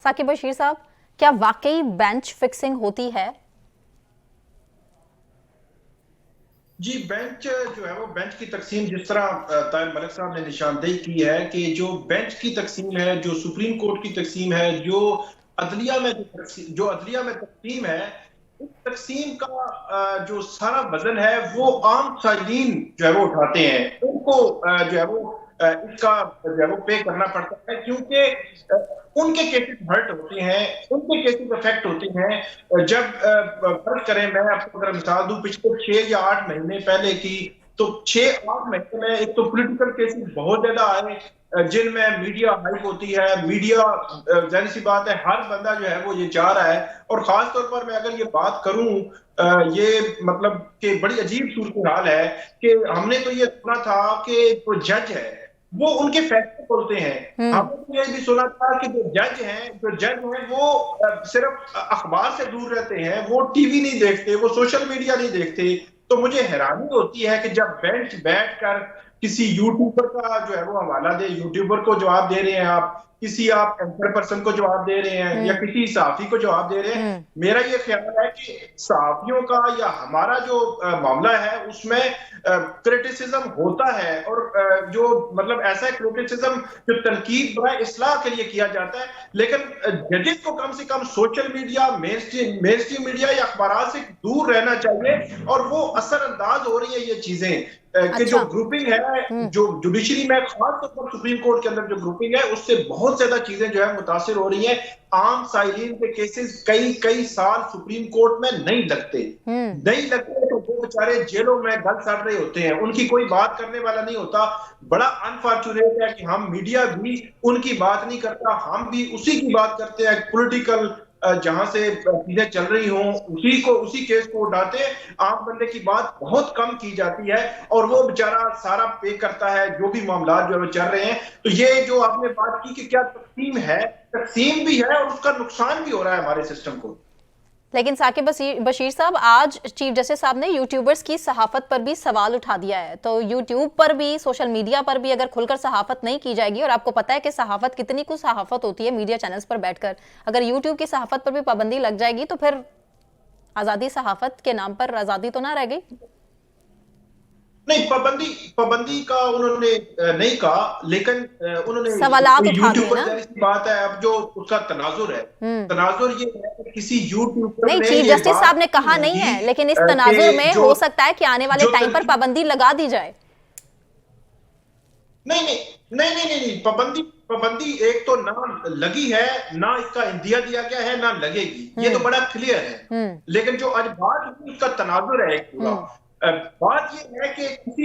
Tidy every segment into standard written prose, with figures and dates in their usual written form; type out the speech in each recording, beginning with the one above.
साकिब बशीर साहब, क्या वाकई बेंच फिक्सिंग होती है? जी, बेंच जो है वो बेंच की तकसीम जिस तरह ताहिर मलिक साहब ने निशानदेही की है कि जो बेंच की तकसीम है, जो सुप्रीम कोर्ट की तकसीम है, जो अदलिया में तकसीम है, उस तकसीम का जो सारा वजन है वो आम साइलिन जो है वो उठाते हैं, उनको जो है वो इसका जो है वो पे करना पड़ता है, क्योंकि उनके केसेस हर्ट होते हैं, उनके केसेस अफेक्ट होते हैं। जब फर्ज करें, मैं आपको अगर मिसाल दूं पिछले 6 या 8 महीने पहले की, तो 6-8 महीने में एक तो पॉलिटिकल केसेस बहुत ज्यादा आए, जिनमें मीडिया हाइप होती है। मीडिया, जाहिर सी बात है, हर बंदा जो है वो ये चाह रहा है। और खास तौर पर मैं अगर ये बात करूं, ये मतलब कि बड़ी अजीब सूरत हाल है कि हमने तो ये सुना था कि जो जज है वो उनके फैसले बोलते हैं। हमने तो ये भी सुना था कि जो जज हैं वो सिर्फ अखबार से दूर रहते हैं, वो टीवी नहीं देखते, वो सोशल मीडिया नहीं देखते। तो मुझे हैरानी होती है कि जब बेंच बैठकर किसी यूट्यूबर का जो है वो हवाला दे, यूट्यूबर को जवाब दे रहे हैं आप, किसी आप एंकर पर्सन को जवाब दे रहे हैं, या किसी सहाफी को जवाब दे रहे हैं। मेरा ये ख्याल है कि सहाफियों का या हमारा जो मामला है उसमें क्रिटिसिज्म होता है, और जो मतलब ऐसा क्रिटिसिज्म जो तनकीद बराए इस्लाह के लिए किया जाता है। लेकिन जजेस को कम से कम social media, mainstream media या अखबार से दूर रहना चाहिए, और वो असरअंदाज हो रही है ये चीजें कि जो अच्छा। ग्रुपिंग है, जो जुडिशरी में खास तौर पर सुप्रीम कोर्ट के अंदर जो ग्रुपिंग है, उससे बहुत ज्यादा चीजें जो है मुतासिर हो रही हैं। आम साइलिन के केसेस कई कई साल सुप्रीम कोर्ट में नहीं लगते तो वो बेचारे जेलों में गल सड़ रहे होते हैं, उनकी कोई बात करने वाला नहीं होता। बड़ा अनफॉर्चुनेट है कि हम मीडिया भी उनकी बात नहीं करता, हम भी उसी की बात करते हैं। पॉलिटिकल जहां से चीजें चल रही हों उसी केस को उठाते हैं, आम बंदे की बात बहुत कम की जाती है, और वो बेचारा सारा पे करता है जो भी मामला जो चल रहे हैं। तो ये जो आपने बात की कि क्या तकसीम है, तकसीम भी है और उसका नुकसान भी हो रहा है हमारे सिस्टम को। लेकिन साकिब बशीर साहब, आज चीफ जस्टिस साहब ने यूट्यूबर्स की सहाफत पर भी सवाल उठा दिया है। तो यूट्यूब पर भी, सोशल मीडिया पर भी अगर खुलकर सहाफत नहीं की जाएगी, और आपको पता है कि सहाफत कितनी कुछ सहाफत होती है मीडिया चैनल्स पर बैठकर, अगर यूट्यूब की सहाफत पर भी पाबंदी लग जाएगी तो फिर आजादी सहाफत के नाम पर आजादी तो ना रह गई? नहीं, पाबंदी पाबंदी का उन्होंने नहीं कहा, लेकिन उन्होंने सवालात उठा दिए यूट्यूबर, ना। जाहिर सी बात है, अब जो उसका तनाजुर है, तनाजुर ये है कि किसी यूट्यूबर नहीं, ने चीफ ये जस्टिस बात साहब ने की कहा नहीं होगी है, लेकिन इस तनाजुर कि में जो हो सकता है कि आने वाले जो टाइम पर पाबंदी लगा दी जाए। नहीं नहीं नहीं नहीं नहीं नहीं, पाबंदी पाबंदी एक तो ना लगी है, ना इसका इंदिया दिया गया है, ना लगेगी, ये तो बड़ा क्लियर है। हम्म। लेकिन जो आज बात हुई उसका तनाजुर है एक पूरा। हम्म। बात ये है कि किसी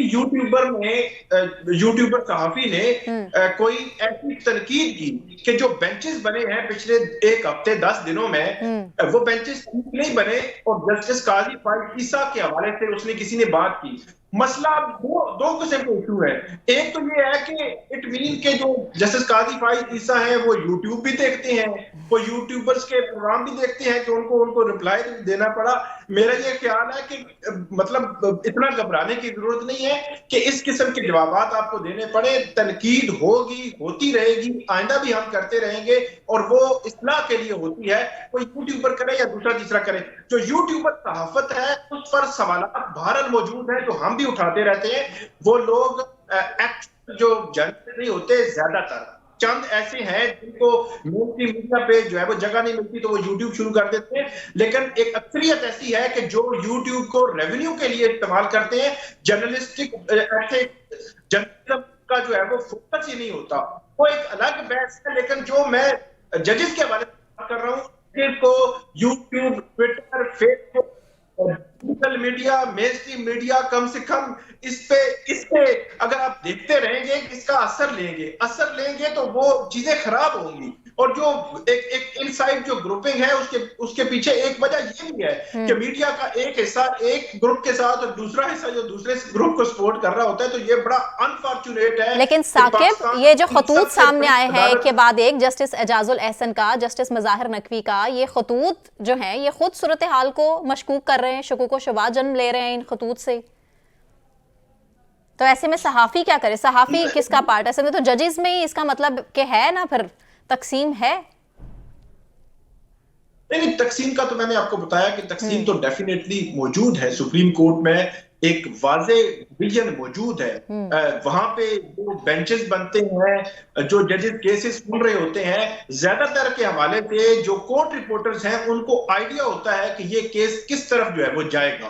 यूट्यूबर सहाफी ने हम्म। कोई ऐसी तनकीद की कि जो बेंचेस बने हैं पिछले 1 हफ्ते 10 दिनों में, हम्म। वो बेंचेस ठीक नहीं बने, और जस्टिस काजी फाइज ईसा के हवाले से उसने किसी ने बात की। मसला अब दो किस्म के इशू है। एक तो ये है कि इट मीन के जो जस्टिस काजी फाइज ईसा है वो यूट्यूब भी देखते हैं, वो यूट्यूबर्स के प्रोग्राम भी देखते हैं, तो उनको उनको रिप्लाई देना पड़ा। मेरा ये ख्याल है कि मतलब इतना घबराने की जरूरत नहीं है कि इस किस्म के जवाब आपको देने पड़े। तनकीद होगी, होती रहेगी, आइंदा भी हम करते रहेंगे, और वो इस्लाह के लिए होती है। कोई यूट्यूबर करे या दूसरा तीसरा करे, जो यूट्यूबर सहाफत है उस पर सवाल बहरहाल मौजूद है, जो हम भी उठाते रहते हैं। वो लोग एक्ट जो जनरल नहीं होते, ज्यादातर चंद ऐसे हैं जिनको मेन मीडिया पे जो है वो जगह नहीं मिलती, तो वो यूट्यूब शुरू कर देते हैं। लेकिन एक अक्सरियत ऐसी है कि जो यूट्यूब को रेवेन्यू के लिए इस्तेमाल करते हैं, जर्नलिस्टिक ऐसे जर्नलिज्म का जो है वो फोकस ही नहीं होता। वो एक अलग बहस है। लेकिन जो मैं जजेस के हवाले से बात कर रहा हूँ, को YouTube, Twitter, Facebook, social media, mainstream media, कम से कम इस पे अगर आप देखते रहेंगे, इसका असर लेंगे तो वो चीजें खराब होंगी। और जो एक इनसाइड जो ग्रुपिंग है, उसके पीछे एक वजह ये भी है कि मीडिया का एक हिस्सा एक ग्रुप के साथ और दूसरा हिस्सा जो दूसरे ग्रुप को सपोर्ट कर रहा होता है, तो ये बड़ा अनफॉर्चुनेट है। लेकिन साकिब, ये जो खतूत सामने आए हैं एक के बाद एक, जस्टिस एजाजुल एहसन का, जस्टिस मज़ाहिर नकवी का, ये खतूत जो हैं ये खुद सूरत हाल को मशकूक कर रहे हैं, शुकूक व शुबा जन्म ले रहे हैं इन खतूत से। तो ऐसे में सहाफी क्या करे? सहाफी किसका पार्ट? ऐसे में तो जजेस में ही इसका मतलब कि है ना, फिर तकसीम है। नहीं नहीं, तकसीम का तो मैंने आपको बताया कि तकसीम तो डेफिनेटली मौजूद है। सुप्रीम कोर्ट में एक वाजे डिवीजन मौजूद है। वहां पे जो बेंचेस बनते हैं, जो जजेस केसेस सुन रहे होते हैं, ज्यादातर के हवाले से जो कोर्ट रिपोर्टर्स हैं उनको आइडिया होता है कि ये केस किस तरफ जो है वो जाएगा।